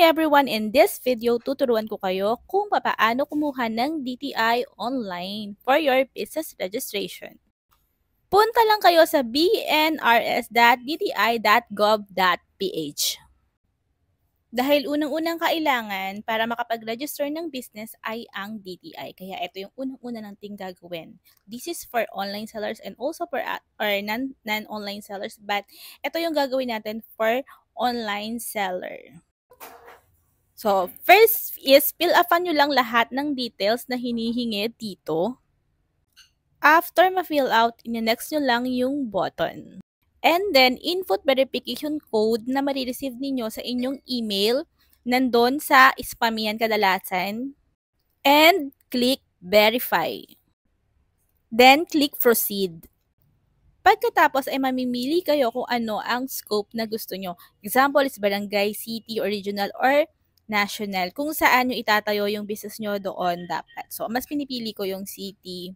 everyone! In this video, tuturuan ko kayo kung paano kumuha ng DTI online for your business registration. Punta lang kayo sa bnrs.dti.gov.ph. Dahil unang-unang kailangan para makapag-register ng business ay ang DTI. Kaya ito yung unang-una nating gagawin. This is for online sellers and also for non-online sellers. But ito yung gagawin natin for online seller. So, first is fill upan nyo lang lahat ng details na hinihingi dito. After ma-fill out, in-next nyo lang yung button. And then, input verification code na marireceive ninyo sa inyong email, nandun sa spam yan kadalasan. And click verify. Then, click proceed. Pagkatapos ay mamimili kayo kung ano ang scope na gusto nyo. Example is barangay, city, regional, or national. Kung saan nyo itatayo yung business nyo doon dapat. So, mas pinipili ko yung city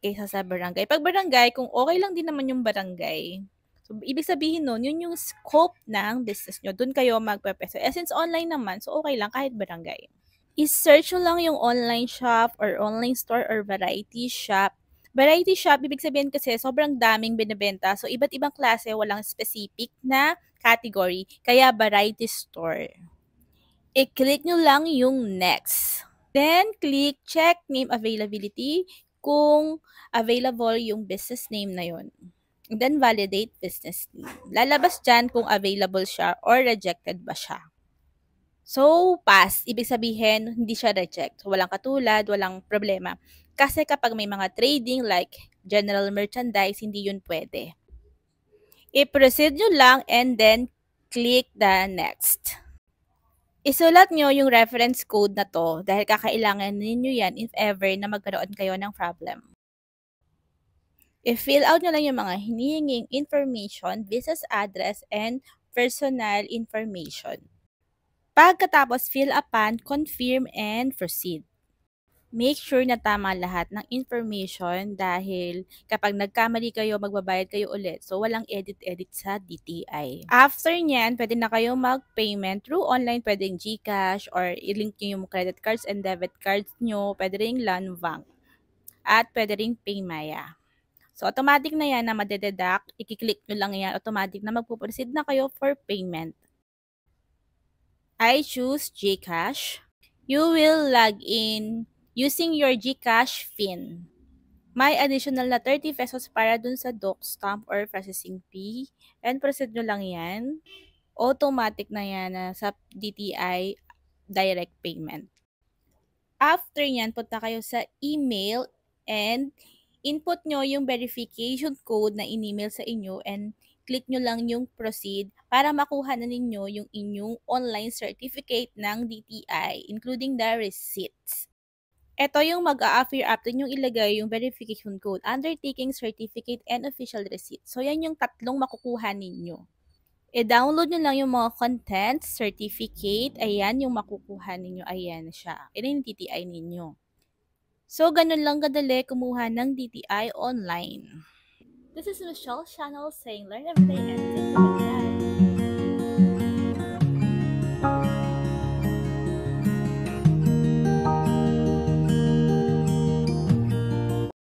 kaysa sa barangay. Pag barangay, kung okay lang din naman yung barangay, so, ibig sabihin nun, yun yung scope ng business nyo. Doon kayo magpe-peso. Since online naman, so okay lang kahit barangay. I-search nyo lang yung online shop or online store or variety shop. Variety shop, ibig sabihin kasi sobrang daming binibenta. So, iba't ibang klase, walang specific na category. Kaya, variety store. I-click nyo lang yung next. Then, click check name availability kung available yung business name na yun. And then, validate business name. Lalabas dyan kung available siya or rejected ba siya. So, pass. Ibig sabihin, hindi siya reject. So, walang katulad, walang problema. Kasi kapag may mga trading like general merchandise, hindi yun pwede. I-proceed nyo lang and then click the next. Isulat nyo yung reference code na to dahil kakailangan ninyo yan if ever na magkaroon kayo ng problem. I-fill out nyo lang yung mga hinihinging information, business address, and personal information. Pagkatapos, fill upan, confirm, and proceed. Make sure na tama lahat ng information dahil kapag nagkamali kayo, magbabayad kayo ulit. So, walang edit-edit sa DTI. After nyan, pwede na kayo mag-payment through online. Pwedeng GCash or i-link nyo yung credit cards and debit cards nyo. Pwede rin Lanbank. At pwede rin Paymaya. So, automatic na yan na madededuct. I-click nyo lang yan. Automatic na magpuproceed na kayo for payment. I choose GCash. You will log in using your GCash PIN. May additional na 30 pesos para dun sa doc stamp or processing fee. And proceed nyo lang yan. Automatic na yan sa DTI direct payment. After yan, punta kayo sa email and input nyo yung verification code na in-email sa inyo and click nyo lang yung proceed para makuha na ninyo yung inyong online certificate ng DTI, including the receipts. Ito yung mag-a-appear after nyo ilagay yung verification code, undertaking certificate, and official receipt. So, yan yung tatlong makukuha ninyo. I-download nyo lang yung mga content, certificate, ayan yung makukuha ninyo, ayan siya. Yan yung DTI ninyo. So, ganun lang kadali kumuha ng DTI online. This is Michelle's channel saying learn everyday and think